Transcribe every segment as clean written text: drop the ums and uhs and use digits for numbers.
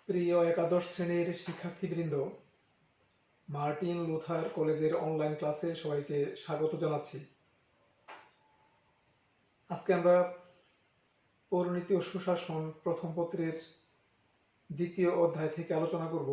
প্রিয় একাদশ শ্রেণীর শিক্ষার্থীবৃন্দ, মার্টিন লুথার কলেজের অনলাইন ক্লাসে সবাইকে স্বাগত জানাচ্ছি। আজকে আমরা পৌরনীতি ও সুশাসন প্রথম পত্রের দ্বিতীয় অধ্যায় থেকে আলোচনা করব।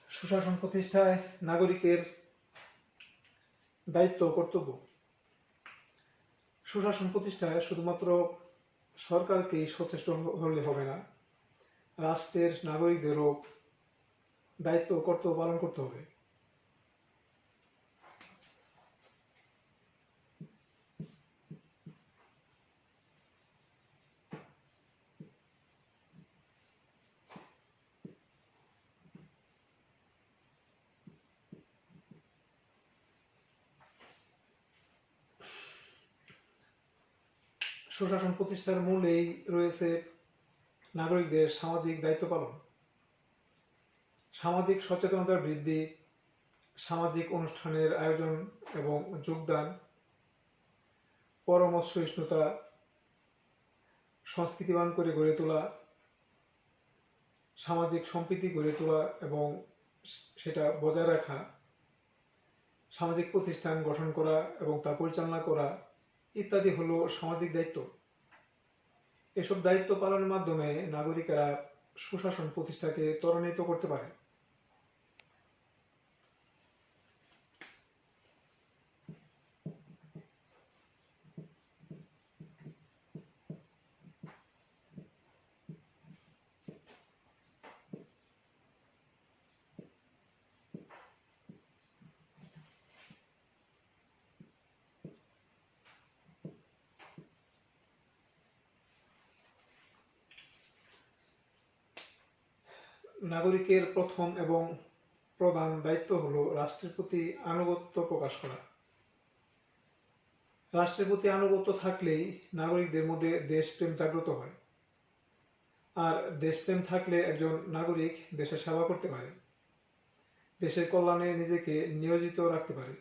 সুশাসন প্রতিষ্ঠায় নাগরিকের দায়িত্ব ও কর্তব্য। সুশাসন প্রতিষ্ঠায় শুধুমাত্র সরকারকেই সচেষ্ট হলে হবে না, রাষ্ট্রের নাগরিকদেরও দায়িত্ব ও কর্তব্য পালন করতে হবে। সুশাসন প্রতিষ্ঠার মূলেই রয়েছে নাগরিকদের সামাজিক দায়িত্ব পালন, সামাজিক সচেতনতার বৃদ্ধি, সামাজিক অনুষ্ঠানের আয়োজন এবং যোগদান, পরমত সহিষ্ণুতা সংস্কৃতিবান করে গড়ে তোলা, সামাজিক সম্প্রীতি গড়ে তোলা এবং সেটা বজায় রাখা, সামাজিক প্রতিষ্ঠান গঠন করা এবং তা পরিচালনা করা ইত্যাদি হলো সামাজিক দায়িত্ব। এসব দায়িত্ব পালনের মাধ্যমে নাগরিকেরা সুশাসন প্রতিষ্ঠাকে ত্বরান্বিত করতে পারে। নাগরিকের প্রথম এবং প্রধান দায়িত্ব হলো রাষ্ট্রের প্রতি আনুগত্য প্রকাশ করা। রাষ্ট্রের প্রতি আনুগত্য থাকলেই নাগরিকদের মধ্যে দেশপ্রেম জাগ্রত হয়, আর দেশপ্রেম থাকলে একজন নাগরিক দেশের সেবা করতে পারে, দেশের কল্যাণে নিজেকে নিয়োজিত রাখতে পারে।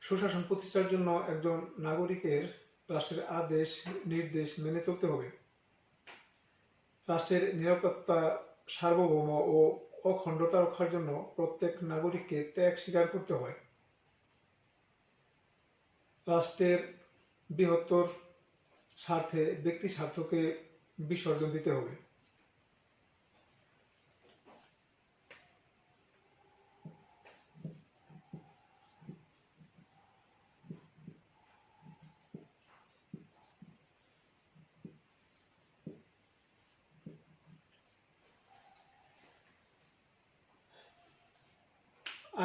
সুশাসন প্রতিষ্ঠার জন্য একজন নাগরিকের রাষ্ট্রের আদেশ নির্দেশ মেনে চলতে হবে। রাষ্ট্রের নিরাপত্তা, সার্বভৌম ও অখণ্ডতা রক্ষার জন্য প্রত্যেক নাগরিককে ত্যাগ স্বীকার করতে হয়। রাষ্ট্রের বৃহত্তর স্বার্থে ব্যক্তি স্বার্থকে বিসর্জন দিতে হবে।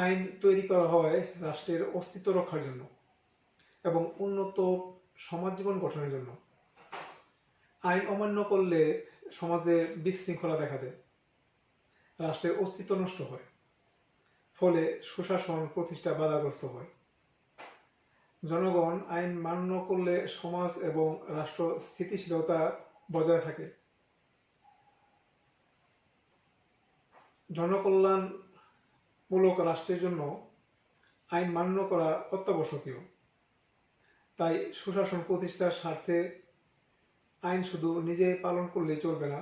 আইন তৈরি করা হয় রাষ্ট্রের অস্তিত্ব রক্ষার জন্য এবং উন্নত সমাজ জীবন গঠনের জন্য। আইন অমান্য করলে সমাজে বিশৃঙ্খলা দেখা দেয়, রাষ্ট্রের অস্তিত্ব নষ্ট হয়, ফলে সুশাসন প্রতিষ্ঠা বাধাগ্রস্ত হয়। জনগণ আইন মান্য করলে সমাজ এবং রাষ্ট্র স্থিতিশীলতা বজায় থাকে। জনকল্যাণমূলক রাষ্ট্রের জন্য আইন মান্য করা অত্যাবশ্যকীয়। তাই সুশাসন প্রতিষ্ঠার স্বার্থে আইন শুধু নিজে পালন করলেই চলবে না,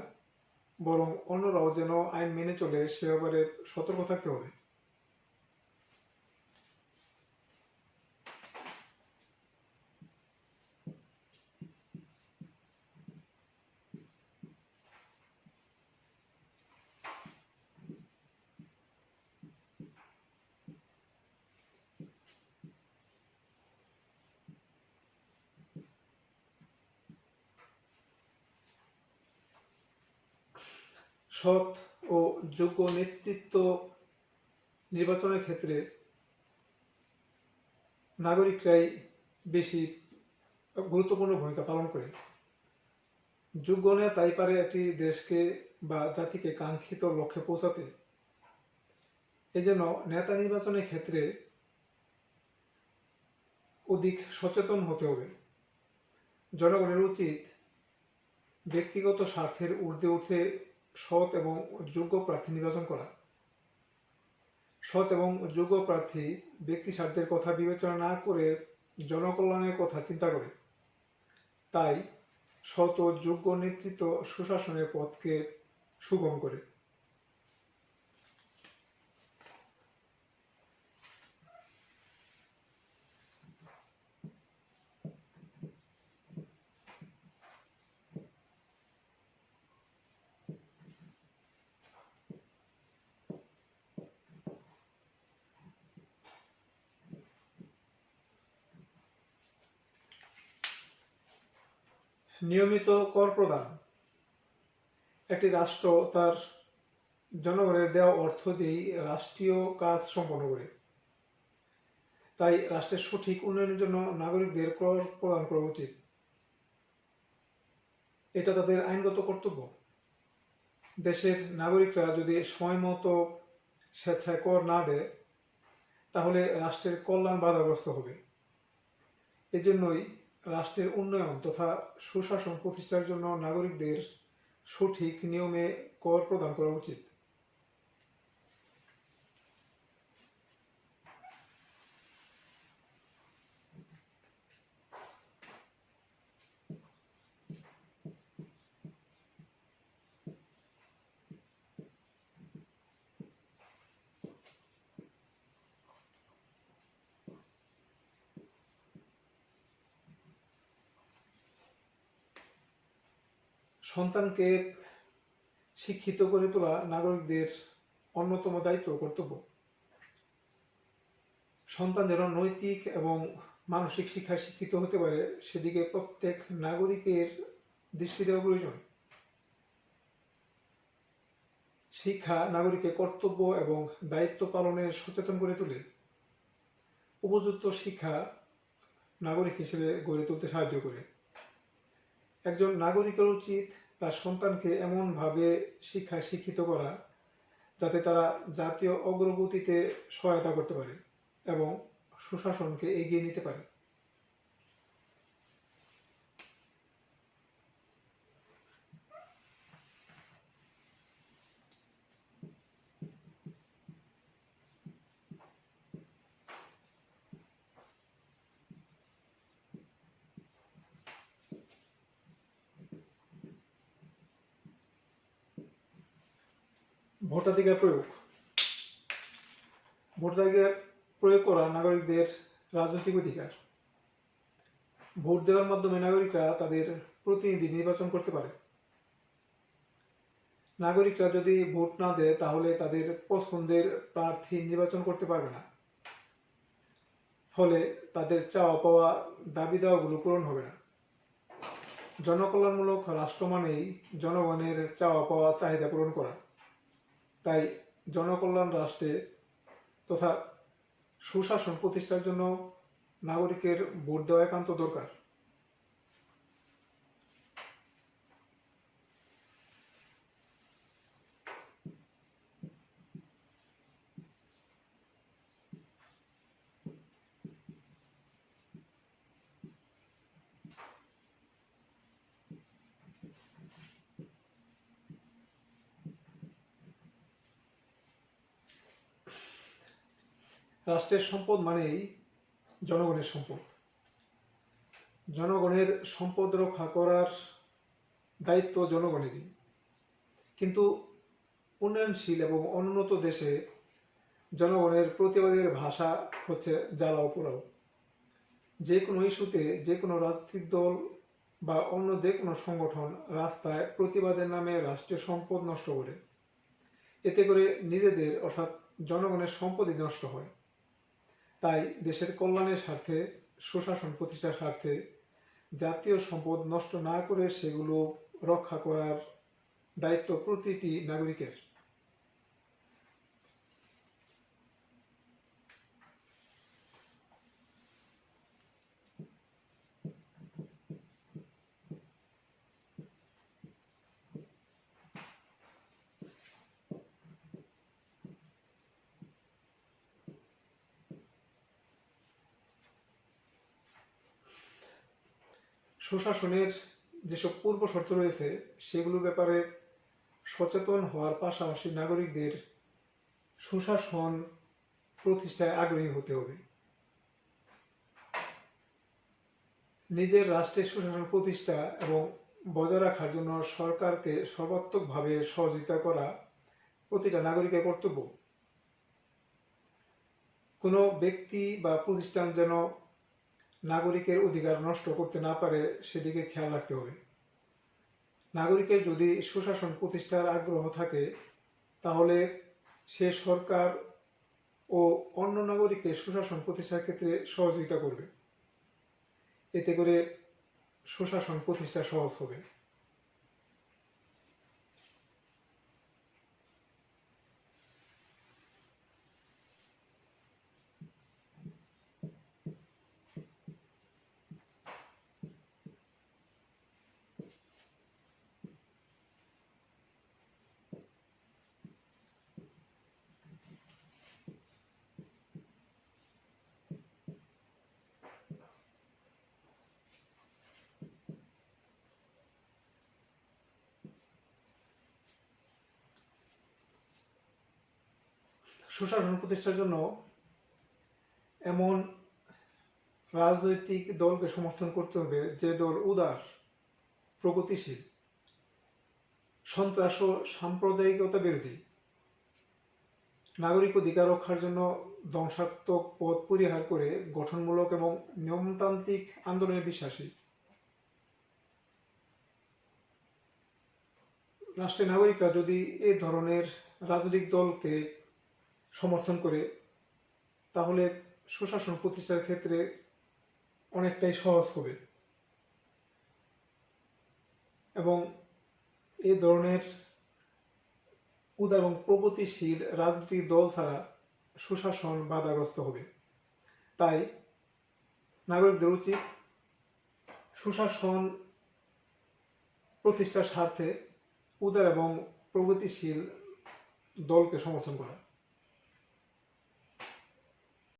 বরং অন্যরাও যেন আইন মেনে চলে সে ব্যাপারে সতর্ক থাকতে হবে। সৎ ও যোগ্য নেতৃত্ব নির্বাচনের ক্ষেত্রে নাগরিকরাই বেশি গুরুত্বপূর্ণ ভূমিকা পালন করে। যোগ্য নেতাই পারে একটি দেশকে বা জাতিকে কাঙ্ক্ষিত লক্ষ্যে পৌঁছাতে। এজন্য নেতা নির্বাচনের ক্ষেত্রে অধিক সচেতন হতে হবে। জনগণের উচিত ব্যক্তিগত স্বার্থের ঊর্ধ্বে উঠে সৎ এবং যোগ্য প্রার্থী নির্বাচন করা। সৎ এবং যোগ্য প্রার্থী ব্যক্তি স্বার্থের কথা বিবেচনা না করে জনকল্যাণের কথা চিন্তা করে। তাই সৎ ও যোগ্য নেতৃত্ব সুশাসনের পথকে সুগম করে। নিয়মিত কর প্রদান। একটি রাষ্ট্র তার জনগণের দেওয়া অর্থ দিয়েই রাষ্ট্রীয় কাজ সম্পন্ন করে। তাই রাষ্ট্রের সঠিক উন্নয়নের জন্য নাগরিকদের কর প্রদান করা উচিত। এটা তাদের আইনগত কর্তব্য। দেশের নাগরিকরা যদি সময় মতো স্বেচ্ছায় কর না দেয়, তাহলে রাষ্ট্রের কল্যাণ বাধাগ্রস্ত হবে। এজন্যই রাষ্ট্রের উন্নয়ন তথা সুশাসন প্রতিষ্ঠার জন্য নাগরিকদের সঠিক নিয়মে কর প্রদান করা উচিত। সন্তানকে শিক্ষিত করে তোলা নাগরিকদের অন্যতম দায়িত্ব ও কর্তব্য। সন্তান যেন নৈতিক এবং মানসিক শিক্ষায় শিক্ষিত হতে পারে, সেদিকে প্রত্যেক নাগরিকের দৃষ্টি দেওয়া প্রয়োজন। শিক্ষা নাগরিকের কর্তব্য এবং দায়িত্ব পালনে সচেতন করে তোলে। উপযুক্ত শিক্ষা নাগরিক হিসেবে গড়ে তুলতে সাহায্য করে। একজন নাগরিকের উচিত তার সন্তানকে এমনভাবে শিক্ষায় শিক্ষিত করা যাতে তারা জাতীয় অগ্রগতিতে সহায়তা করতে পারে এবং সুশাসনকে এগিয়ে নিতে পারে। ভোটাধিকার প্রয়োগ। ভোটাধিকার প্রয়োগ করা নাগরিকদের রাজনৈতিক অধিকার। ভোট দেওয়ার মাধ্যমে নাগরিকরা তাদের প্রতিনিধি নির্বাচন করতে পারে। নাগরিকরা যদি ভোট না দেয়, তাহলে তাদের পছন্দের প্রার্থী নির্বাচন করতে পারবে না। ফলে তাদের চাওয়া পাওয়া দাবি দাওয়াগুলো পূরণ হবে না। জনকল্যাণমূলক রাষ্ট্র মানেই জনগণের চাওয়া পাওয়া চাহিদা পূরণ করা। তাই জনকল্যাণ রাষ্ট্রে তথা সুশাসন প্রতিষ্ঠার জন্য নাগরিকের ভোট দেওয়া একান্ত দরকার। রাষ্ট্রের সম্পদ মানেই জনগণের সম্পদ। জনগণের সম্পদ রক্ষা করার দায়িত্ব জনগণেরই। কিন্তু উন্নয়নশীল এবং অনুন্নত দেশে জনগণের প্রতিবাদের ভাষা হচ্ছে জ্বালাও পোড়াও। যে কোনো ইস্যুতে যে কোনো রাজনৈতিক দল বা অন্য যে কোনো সংগঠন রাস্তায় প্রতিবাদের নামে রাষ্ট্রীয় সম্পদ নষ্ট করে। এতে করে নিজেদের অর্থাৎ জনগণের সম্পদই নষ্ট হয়। তাই দেশের কল্যাণের স্বার্থে, সুশাসন প্রতিষ্ঠার স্বার্থে জাতীয় সম্পদ নষ্ট না করে সেগুলো রক্ষা করার দায়িত্ব প্রতিটি নাগরিকের। সুশাসনের যেসব পূর্ব শর্ত রয়েছে সেগুলোর ব্যাপারে সচেতন হওয়ার পাশাপাশি নাগরিকদের সুশাসন প্রতিষ্ঠায় আগ্রহী হতে হবে। নিজের রাষ্ট্রের সুশাসন প্রতিষ্ঠা এবং বজায় রাখার জন্য সরকারকে সর্বাত্মকভাবে সহযোগিতা করা প্রতিটা নাগরিকের কর্তব্য। কোনো ব্যক্তি বা প্রতিষ্ঠান যেন নাগরিকের অধিকার নষ্ট করতে না পারে সেদিকে খেয়াল রাখতে হবে। নাগরিকের যদি সুশাসন প্রতিষ্ঠার আগ্রহ থাকে তাহলে সে সরকার ও অন্য নাগরিককে সুশাসন প্রতিষ্ঠার ক্ষেত্রে সহযোগিতা করবে। এতে করে সুশাসন প্রতিষ্ঠা সহজ হবে। সুশাসন প্রতিষ্ঠার জন্য এমন রাজনৈতিক দলকে সমর্থন করতে হবে যে দল উদার, প্রগতিশীল, সন্ত্রাস ও সাম্প্রদায়িকতা বিরোধী, নাগরিক অধিকার রক্ষার জন্য ধ্বংসাত্মক পথ পরিহার করে গঠনমূলক এবং নিয়মতান্ত্রিক আন্দোলনে বিশ্বাসী। রাষ্ট্রের নাগরিকরা যদি এ ধরনের রাজনৈতিক দলকে সমর্থন করে তাহলে সুশাসন প্রতিষ্ঠার ক্ষেত্রে অনেকটাই সহজ হবে এবং এই ধরনের উদার এবং প্রগতিশীল রাজনৈতিক দল ছাড়া সুশাসন বাধাগ্রস্ত হবে। তাই নাগরিকদের উচিত সুশাসন প্রতিষ্ঠার স্বার্থে উদার এবং প্রগতিশীল দলকে সমর্থন করা।